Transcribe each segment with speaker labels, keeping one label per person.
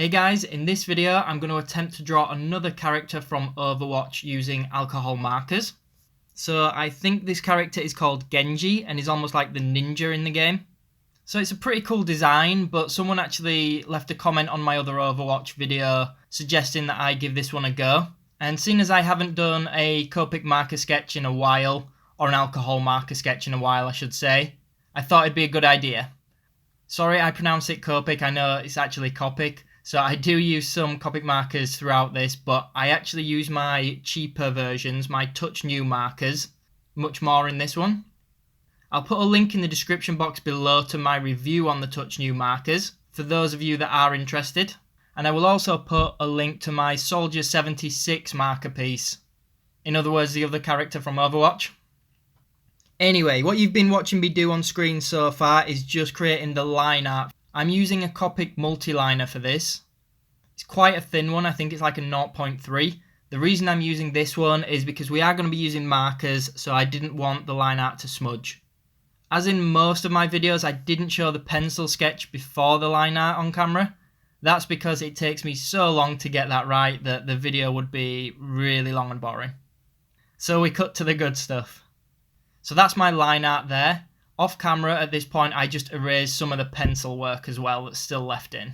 Speaker 1: Hey guys, in this video I'm going to attempt to draw another character from Overwatch using alcohol markers. So I think this character is called Genji and is almost like the ninja in the game. So it's a pretty cool design, but someone actually left a comment on my other Overwatch video suggesting that I give this one a go. And seeing as I haven't done a Copic marker sketch in a while, or an alcohol marker sketch in a while I should say, I thought it'd be a good idea. Sorry I pronounced it Copic, I know it's actually Copic. So I do use some Copic markers throughout this, but I actually use my cheaper versions, my TouchNew markers, much more in this one. I'll put a link in the description box below to my review on the TouchNew markers, for those of you that are interested. And I will also put a link to my Soldier 76 marker piece. In other words, the other character from Overwatch. Anyway, what you've been watching me do on screen so far is just creating the line art. I'm using a Copic multi-liner for this. It's quite a thin one, I think it's like a 0.3. The reason I'm using this one is because we are going to be using markers, so I didn't want the line art to smudge. As in most of my videos, I didn't show the pencil sketch before the line art on camera. That's because it takes me so long to get that right that the video would be really long and boring. So we cut to the good stuff. So that's my line art there. Off camera at this point I just erased some of the pencil work as well that's still left in.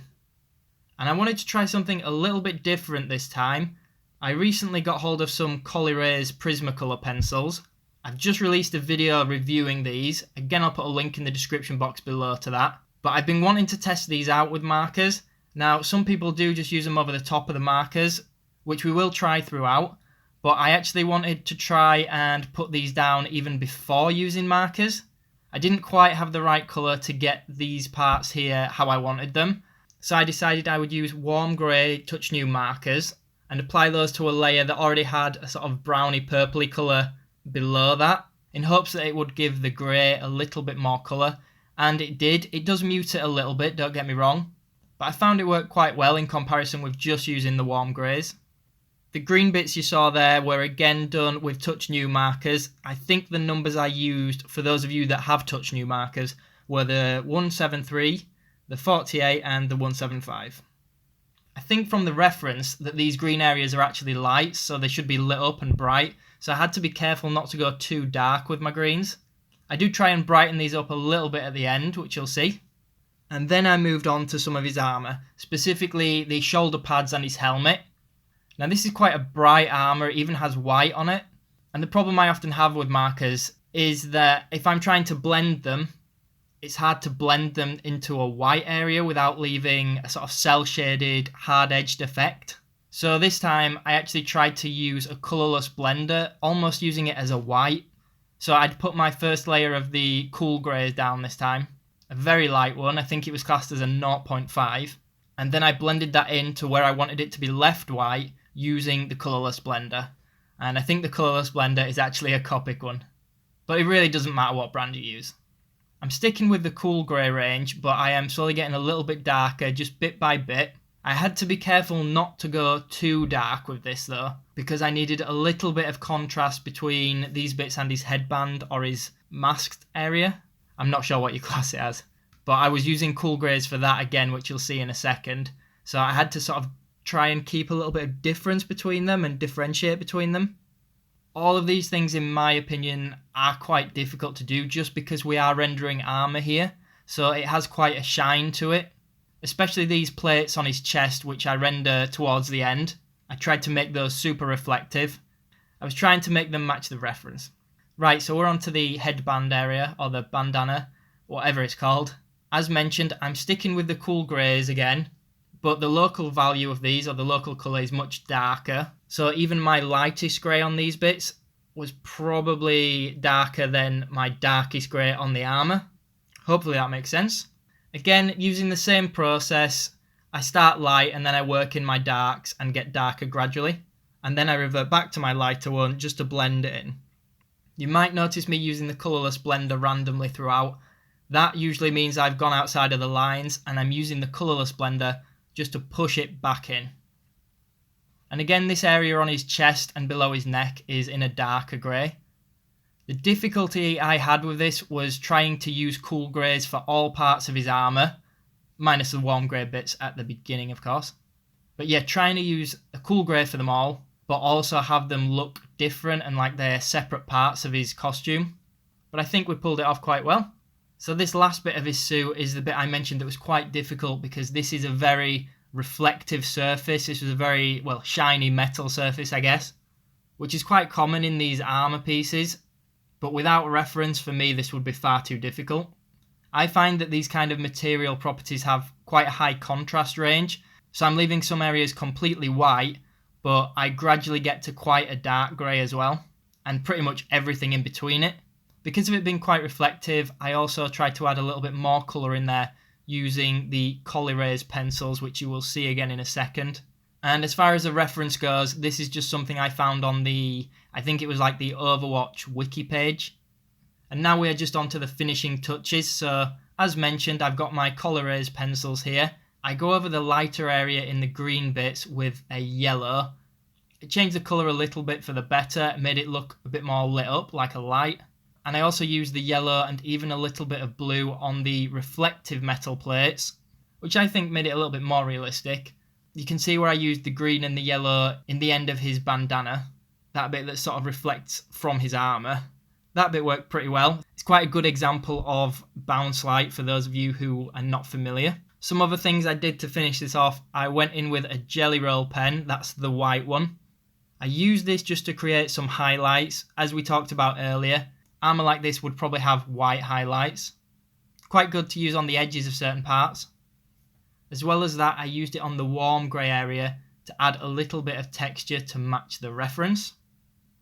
Speaker 1: And I wanted to try something a little bit different this time. I recently got hold of some colorless Prismacolor pencils. I've just released a video reviewing these. Again, I'll put a link in the description box below to that. But I've been wanting to test these out with markers. Now some people do just use them over the top of the markers, which we will try throughout. But I actually wanted to try and put these down even before using markers. I didn't quite have the right colour to get these parts here how I wanted them, so I decided I would use warm grey TouchNew markers and apply those to a layer that already had a sort of browny purpley colour below that, in hopes that it would give the grey a little bit more colour, and it did. It does mute it a little bit, don't get me wrong, but I found it worked quite well in comparison with just using the warm greys. The green bits you saw there were again done with TouchNew markers. I think the numbers I used, for those of you that have TouchNew markers, were the 173, the 48 and the 175. I think from the reference that these green areas are actually lights, so they should be lit up and bright, so I had to be careful not to go too dark with my greens. I do try and brighten these up a little bit at the end, which you'll see. And then I moved on to some of his armour, specifically the shoulder pads and his helmet. Now this is quite a bright armour, it even has white on it. And the problem I often have with markers is that if I'm trying to blend them, it's hard to blend them into a white area without leaving a sort of cel-shaded, hard-edged effect. So this time I actually tried to use a colourless blender, almost using it as a white. So I'd put my first layer of the cool greys down this time. A very light one, I think it was classed as a 0.5. And then I blended that in to where I wanted it to be left white, using the colourless blender, and I think the colourless blender is actually a Copic one, but it really doesn't matter what brand you use. I'm sticking with the cool grey range, but I am slowly getting a little bit darker just bit by bit. I had to be careful not to go too dark with this though, because I needed a little bit of contrast between these bits and his headband or his masked area. I'm not sure what you class it as, but I was using cool greys for that again, which you'll see in a second, so I had to sort of try and keep a little bit of difference between them and differentiate between them. All of these things, in my opinion, are quite difficult to do just because we are rendering armour here, so it has quite a shine to it. Especially these plates on his chest, which I render towards the end. I tried to make those super reflective. I was trying to make them match the reference. Right, so we're on to the headband area, or the bandana, whatever it's called. As mentioned, I'm sticking with the cool greys again, but the local value of these, or the local colour, is much darker. So even my lightest grey on these bits was probably darker than my darkest grey on the armour. Hopefully that makes sense. Again, using the same process, I start light and then I work in my darks and get darker gradually. And then I revert back to my lighter one just to blend it in. You might notice me using the colourless blender randomly throughout. That usually means I've gone outside of the lines and I'm using the colourless blender just to push it back in. And again, this area on his chest and below his neck is in a darker grey. The difficulty I had with this was trying to use cool greys for all parts of his armour, minus the warm grey bits at the beginning, of course. But yeah, trying to use a cool grey for them all, but also have them look different and like they're separate parts of his costume. But I think we pulled it off quite well. So this last bit of his suit is the bit I mentioned that was quite difficult because this is a very reflective surface. This was a very, well, shiny metal surface, I guess, which is quite common in these armor pieces. But without reference, for me, this would be far too difficult. I find that these kind of material properties have quite a high contrast range. So I'm leaving some areas completely white, but I gradually get to quite a dark grey as well, and pretty much everything in between it. Because of it being quite reflective, I also try to add a little bit more colour in there using the colorless pencils, which you will see again in a second. And as far as the reference goes, this is just something I found on I think it was like the Overwatch wiki page. And now we are just on to the finishing touches. So as mentioned, I've got my colorless pencils here. I go over the lighter area in the green bits with a yellow. It changed the colour a little bit for the better, made it look a bit more lit up like a light. And I also used the yellow and even a little bit of blue on the reflective metal plates, which I think made it a little bit more realistic. You can see where I used the green and the yellow in the end of his bandana, that bit that sort of reflects from his armour. That bit worked pretty well. It's quite a good example of bounce light for those of you who are not familiar. Some other things I did to finish this off, I went in with a Jelly Roll pen, that's the white one. I used this just to create some highlights. As we talked about earlier, armour like this would probably have white highlights. Quite good to use on the edges of certain parts. As well as that, I used it on the warm grey area to add a little bit of texture to match the reference.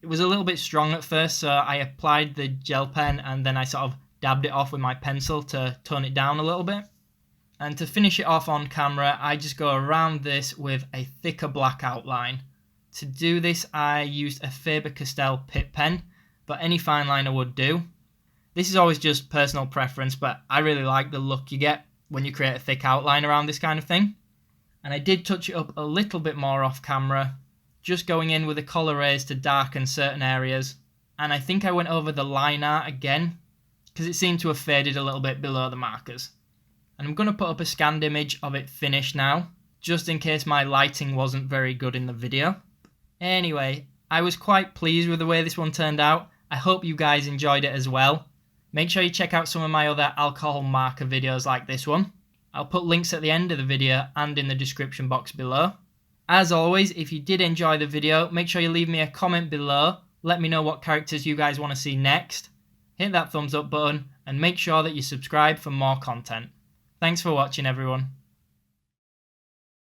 Speaker 1: It was a little bit strong at first, so I applied the gel pen and then I sort of dabbed it off with my pencil to tone it down a little bit. And to finish it off on camera, I just go around this with a thicker black outline. To do this, I used a Faber-Castell Pitt pen, but any fine liner would do. This is always just personal preference, but I really like the look you get when you create a thick outline around this kind of thing. And I did touch it up a little bit more off camera, just going in with a colorless to darken certain areas. And I think I went over the line art again, because it seemed to have faded a little bit below the markers. And I'm going to put up a scanned image of it finished now, just in case my lighting wasn't very good in the video. Anyway, I was quite pleased with the way this one turned out. I hope you guys enjoyed it as well. Make sure you check out some of my other alcohol marker videos like this one. I'll put links at the end of the video and in the description box below. As always, if you did enjoy the video, make sure you leave me a comment below. Let me know what characters you guys want to see next. Hit that thumbs up button and make sure that you subscribe for more content. Thanks for watching, everyone.